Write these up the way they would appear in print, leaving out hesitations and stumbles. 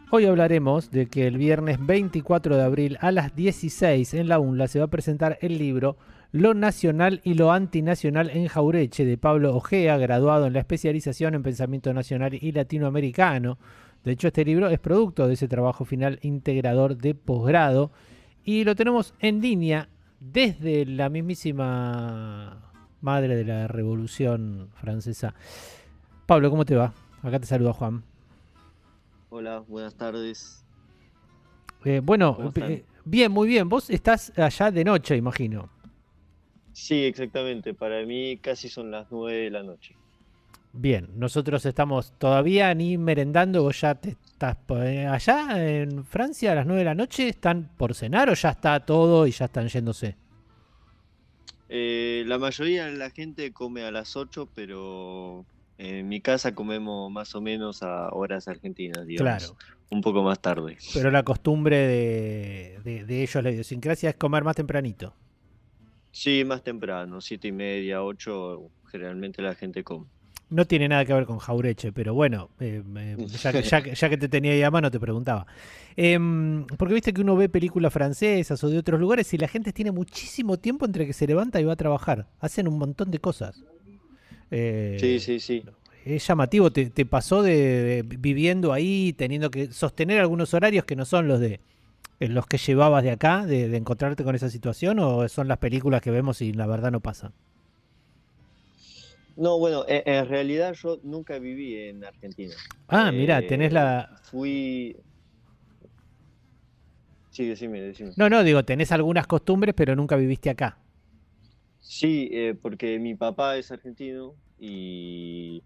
Hoy hablaremos de que el viernes 24 de abril a las 16 en la UNLA se va a presentar el libro Lo Nacional y lo Antinacional en Jaureche de Pablo Ojea, graduado en la especialización en Pensamiento Nacional y Latinoamericano. De hecho, este libro es producto de ese trabajo final integrador de posgrado y lo tenemos en línea desde la mismísima madre de la Revolución Francesa. Pablo, ¿cómo te va? Acá te saluda Juan. Hola, buenas tardes. Bueno, ¿Cómo están? bien, muy bien. Vos estás allá de noche, imagino. Sí, exactamente. Para mí casi son las 9 de la noche. Bien, nosotros estamos todavía ni merendando. Vos ya te estás allá en Francia a las 9 de la noche. ¿Están por cenar o ya está todo y ya están yéndose? La mayoría de la gente come a las 8, pero en mi casa comemos más o menos a horas argentinas, digamos, Claro. un poco más tarde. Pero la costumbre de ellos, la idiosincrasia, es comer más tempranito. Sí, más temprano, 7:30, 8, generalmente la gente come. No tiene nada que ver con Jaureche, pero bueno, ya que te tenía ahí a mano te preguntaba. Porque viste que uno ve películas francesas o de otros lugares y la gente tiene muchísimo tiempo entre que se levanta y va a trabajar. Hacen un montón de cosas. Sí, Eh, sí, sí. es llamativo, te pasó de viviendo ahí, teniendo que sostener algunos horarios que no son los de los que llevabas de acá, de encontrarte con esa situación, o son las películas que vemos y la verdad no pasa. No, bueno, en realidad yo nunca viví en Argentina. Ah, mira, tenés la. Fui... Sí, decime, decime. No, no, digo, tenés algunas costumbres, pero nunca viviste acá. Sí, porque mi papá es argentino y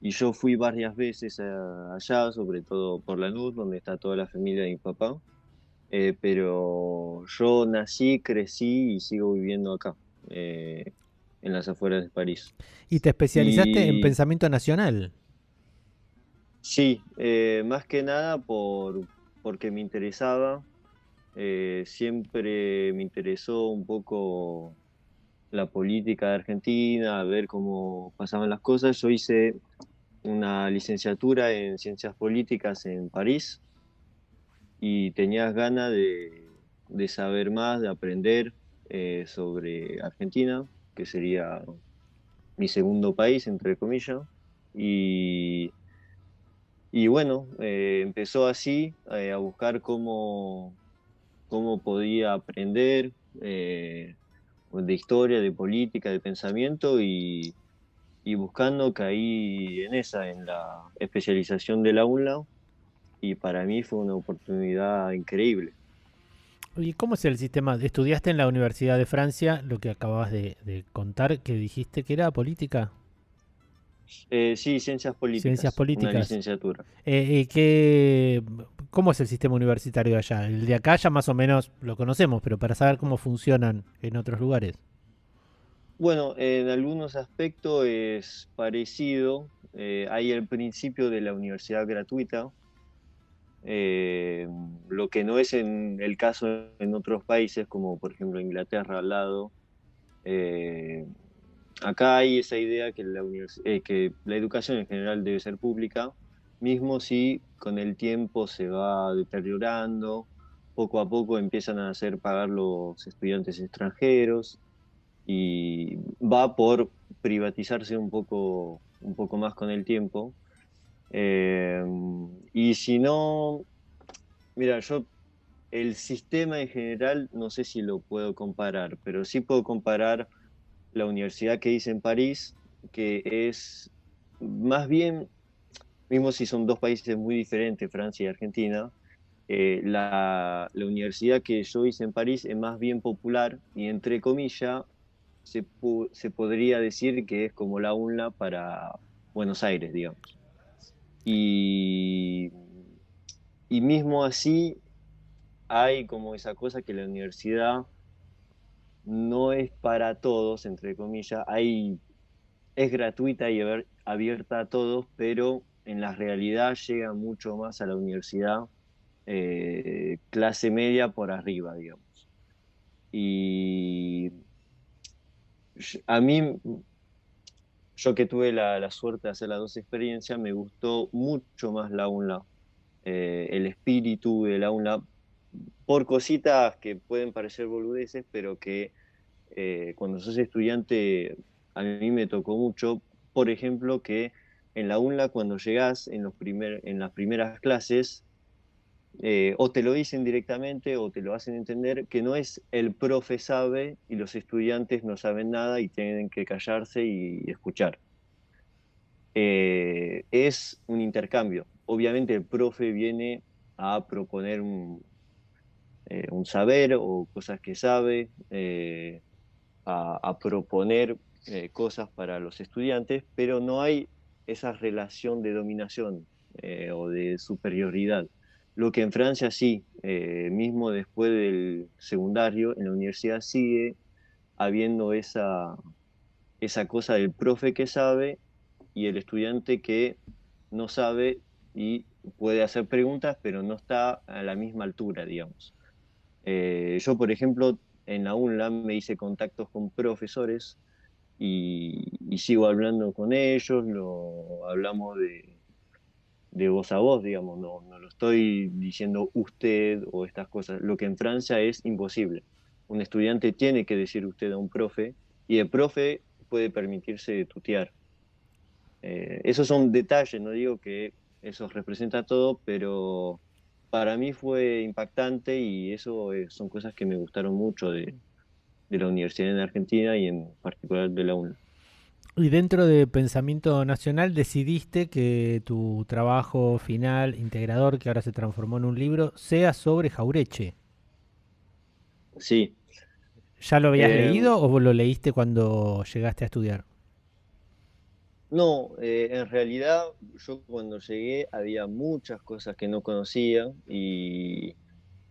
yo fui varias veces allá, sobre todo por Lanús, donde está toda la familia de mi papá. Pero yo nací, crecí y sigo viviendo acá, eh, en las afueras de París. Y te especializaste en Y pensamiento nacional. sí, más que nada porque me interesaba, siempre me interesó un poco la política de Argentina, a ver cómo pasaban las cosas. Yo hice una licenciatura en ciencias políticas en París y tenías ganas de saber más, de aprender sobre Argentina, que sería mi segundo país, entre comillas. Y, y bueno, empezó así, a buscar cómo podía aprender. De historia, de política, de pensamiento y buscando caí en esa, en la especialización de la UNLA y para mí fue una oportunidad increíble. ¿Y cómo es el sistema? ¿Estudiaste en la Universidad de Francia lo que acababas de contar, que dijiste que era política? Sí, ciencias Ciencias políticas, una políticas. licenciatura. ¿Qué, ¿Cómo es el sistema universitario de allá? El de acá ya más o menos lo conocemos, pero para saber cómo funcionan en otros lugares. Bueno, en algunos aspectos es parecido. Hay el principio de la universidad gratuita, eh, lo que no es en el caso en otros países, como por ejemplo Inglaterra al lado. Eh, Acá hay esa idea que la educación en general debe ser pública, mismo si con el tiempo se va deteriorando, poco a poco empiezan a hacer pagar los estudiantes extranjeros y va por privatizarse un poco más con el tiempo. Eh, y si no, mira, yo el sistema en general no sé si lo puedo comparar, pero sí puedo comparar la universidad que hice en París, que es más bien, mismo si son dos países muy diferentes, Francia y Argentina, la universidad que yo hice en París es más bien popular y entre comillas se podría decir que es como la UNLA para Buenos Aires, digamos. Y, y mismo así hay como esa cosa que la universidad no es para todos, entre comillas, es gratuita y abierta a todos, pero en la realidad llega mucho más a la universidad clase media por arriba, digamos. Y a mí, yo que tuve la suerte de hacer las dos experiencias, me gustó mucho más la UNLA. el espíritu del aula por cositas que pueden parecer boludeces, pero que cuando sos estudiante a mí me tocó mucho, por ejemplo, que en la UNLA cuando llegás en las primeras clases, o te lo dicen directamente o te lo hacen entender que no es el profe sabe y los estudiantes no saben nada y tienen que callarse y escuchar. Es un intercambio. Obviamente el profe viene a proponer un saber o cosas que sabe, a proponer cosas para los estudiantes, pero no hay esa relación de dominación o de superioridad. Lo que en Francia sí, mismo después del secundario, en la universidad sigue habiendo esa cosa del profe que sabe y el estudiante que no sabe y puede hacer preguntas, pero no está a la misma altura, digamos. Yo, por ejemplo, en la UNLA me hice contactos con profesores y sigo hablando con ellos, hablamos de voz a voz, digamos, no lo estoy diciendo usted o estas cosas, lo que en Francia es imposible. Un estudiante tiene que decir usted a un profe y el profe puede permitirse tutear. Esos son detalles, no digo que eso representa todo, pero para mí fue impactante y eso son cosas que me gustaron mucho de la universidad en Argentina y en particular de la UNLA. Y dentro de Pensamiento Nacional decidiste que tu trabajo final, integrador, que ahora se transformó en un libro, sea sobre Jaureche. Sí, ¿Ya lo habías eh, leído o lo leíste cuando llegaste a estudiar? no, en realidad yo cuando llegué había muchas cosas que no conocía y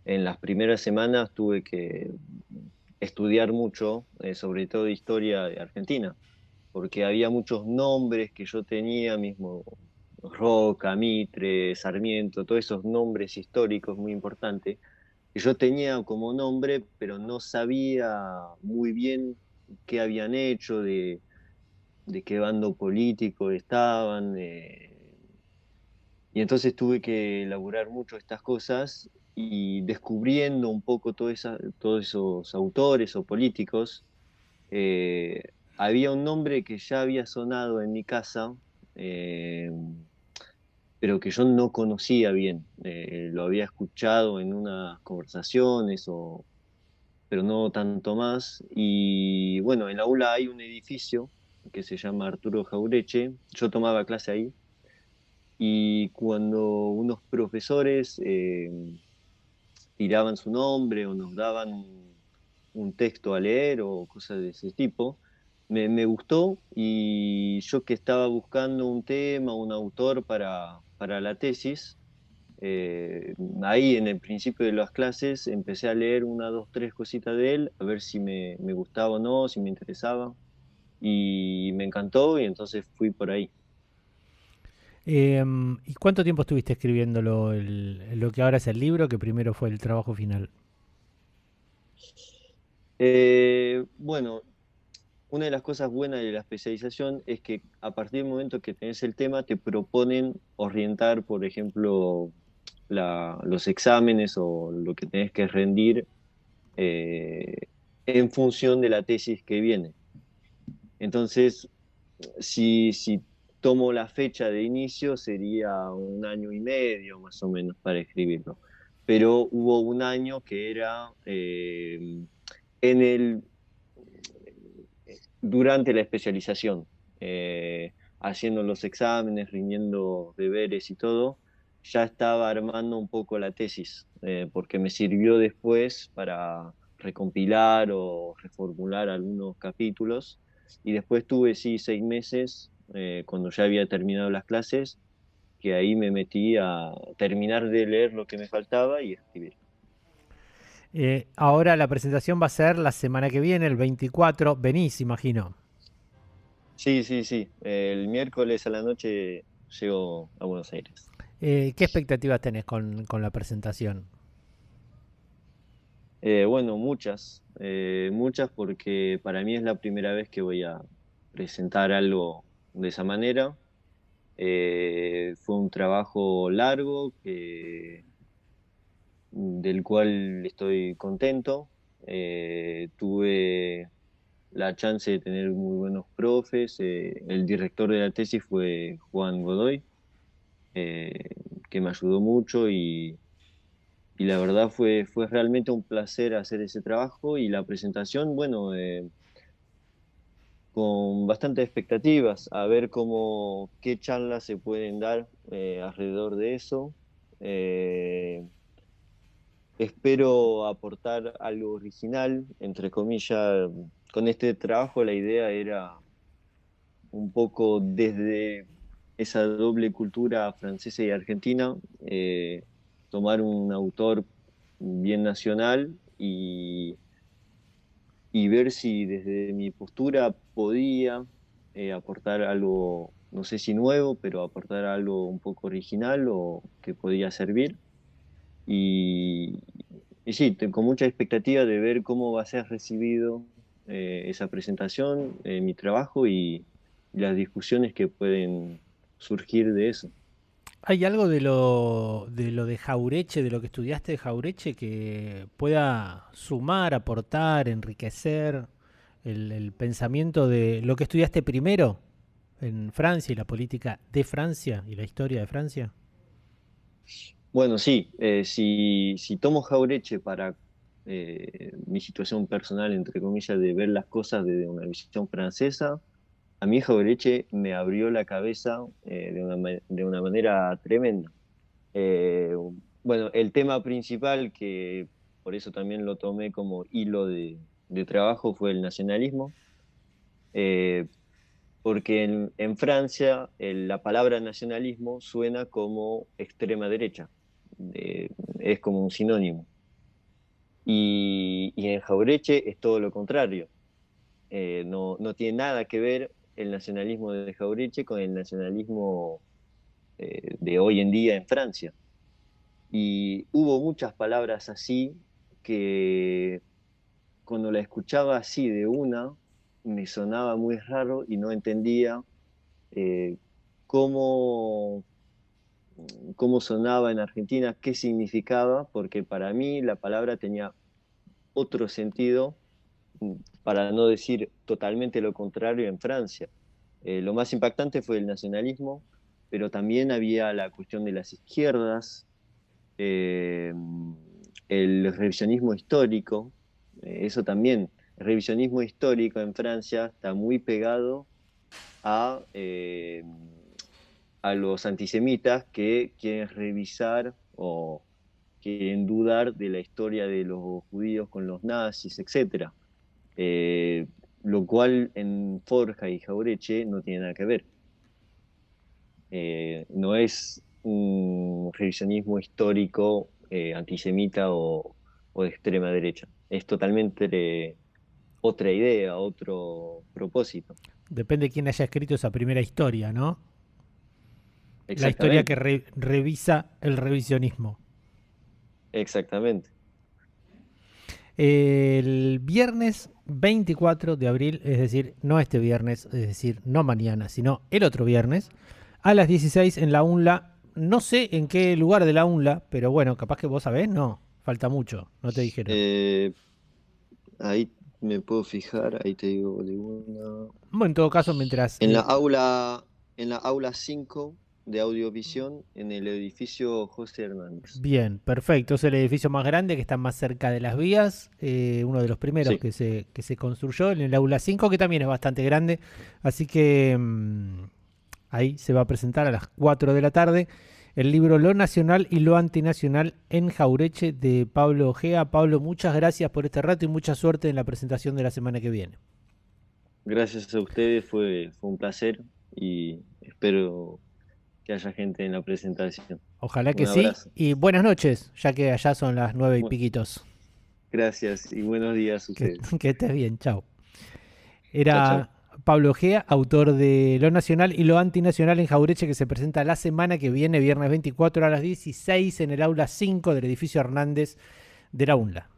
en las primeras semanas tuve que estudiar mucho, sobre todo historia de Argentina, porque había muchos nombres que yo tenía, mismo Roca, Mitre, Sarmiento, todos esos nombres históricos muy importantes, que yo tenía como nombre, pero no sabía muy bien qué habían hecho, de qué bando político estaban, y entonces tuve que elaborar mucho estas cosas y descubriendo un poco todos esos autores o políticos, había un nombre que ya había sonado en mi casa, eh, pero que yo no conocía bien. Lo había escuchado en unas conversaciones, pero no tanto más. Y bueno, en la aula hay un edificio que se llama Arturo Jaureche. Yo tomaba clase ahí. Y cuando unos profesores tiraban su nombre o nos daban un texto a leer o cosas de ese tipo, me gustó y yo que estaba buscando un tema, un autor para la tesis, ahí en el principio de las clases empecé a leer una, dos, tres cositas de él, a ver si me gustaba o no, si me interesaba, y me encantó y entonces fui por ahí. ¿Y cuánto tiempo estuviste escribiéndolo, lo que ahora es el libro, que primero fue el trabajo final? Bueno, una de las cosas buenas de la especialización es que a partir del momento que tenés el tema, te proponen orientar, por ejemplo, los exámenes o lo que tenés que rendir eh, en función de la tesis que viene. Entonces, si tomo la fecha de inicio, sería un año y medio más o menos para escribirlo. Pero hubo un año que era en el durante la especialización, haciendo los exámenes, rindiendo deberes y todo, ya estaba armando un poco la tesis, porque me sirvió después para recompilar o reformular algunos capítulos. Y después tuve, sí, 6 meses, cuando ya había terminado las clases, que ahí me metí a terminar de leer lo que me faltaba y escribir. Ahora la presentación va a ser la semana que viene, el 24. Venís, imagino. Sí, sí, sí. El miércoles a la noche llego a Buenos Aires. ¿Qué expectativas tenés con la presentación? Bueno, muchas porque para mí es la primera vez que voy a presentar algo de esa manera. Fue un trabajo largo del cual estoy contento. Tuve la chance de tener muy buenos profes. El director de la tesis fue Juan Godoy, eh, que me ayudó mucho y la verdad fue realmente un placer hacer ese trabajo y la presentación, bueno, con bastantes expectativas, a ver qué charlas se pueden dar alrededor de eso. Eh, Espero aportar algo original, entre comillas. Con este trabajo la idea era un poco desde esa doble cultura francesa y argentina, tomar un autor bien nacional y ver si desde mi postura podía aportar algo, no sé si nuevo, pero aportar algo un poco original o que podía servir. Y, y sí, con mucha expectativa de ver cómo va a ser recibido esa presentación, mi trabajo y las discusiones que pueden surgir de eso. ¿Hay algo de lo de Jaureche, de lo que estudiaste de Jaureche, que pueda sumar, aportar, enriquecer el pensamiento de lo que estudiaste primero en Francia y la política de Francia y la historia de Francia? Bueno, sí, si tomo Jaureche para mi situación personal, entre comillas, de ver las cosas desde una visión francesa, a mí Jaureche me abrió la cabeza de una manera tremenda. Eh, bueno, el tema principal, que por eso también lo tomé como hilo de trabajo, fue el nacionalismo, eh, porque en Francia la palabra nacionalismo suena como extrema derecha, es como un sinónimo. Y en Jaureche es todo lo contrario. No tiene nada que ver el nacionalismo de Jaureche con el nacionalismo de hoy en día en Francia. Y hubo muchas palabras así que cuando la escuchaba así de una, me sonaba muy raro y no entendía eh, cómo, cómo sonaba en Argentina, qué significaba, porque para mí la palabra tenía otro sentido, para no decir totalmente lo contrario en Francia. Lo más impactante fue el nacionalismo, pero también había la cuestión de las izquierdas, eh, el revisionismo histórico, eso también, el revisionismo histórico en Francia está muy pegado a, eh, a los antisemitas que quieren revisar o quieren dudar de la historia de los judíos con los nazis, etcétera. Lo cual en Forja y Jaureche no tiene nada que ver. No es un revisionismo histórico antisemita o de extrema derecha. Es totalmente otra idea, otro propósito. Depende de quién haya escrito esa primera historia, ¿no? La historia que Exactamente, revisa el revisionismo. exactamente. El viernes 24 de abril, es decir, no este viernes, es decir, no mañana, sino el otro viernes, a las 16 en la UNLA. No sé en qué lugar de la UNLA, pero bueno, capaz que vos sabés, no, falta mucho, no te dijeron. Eh, Ahí me puedo fijar, ahí te digo de una. Bueno, en todo caso, mientras... En la aula, en la aula 5 de Audiovisión, en el edificio José Hernández. bien, perfecto, es el edificio más grande que está más cerca de las vías, uno de los primeros Sí. que se construyó en el aula 5, que también es bastante grande, así que ahí se va a presentar a las 4 de la tarde el libro Lo Nacional y lo Antinacional en Jaureche de Pablo Ojea. Pablo, muchas gracias por este rato y mucha suerte en la presentación de la semana que viene. Gracias a ustedes, fue un placer y espero que haya gente en la presentación. Ojalá que Un sí abrazo. y buenas noches, ya que allá son las 9 y Bu- piquitos. Gracias y buenos días a Que, ustedes. que estés bien, chao. Chao, chao. Era Pablo Ojea, autor de Lo Nacional y lo Antinacional en Jaureche, que se presenta la semana que viene, viernes 24 a las 16 en el aula 5 del edificio Hernández de la UNLA.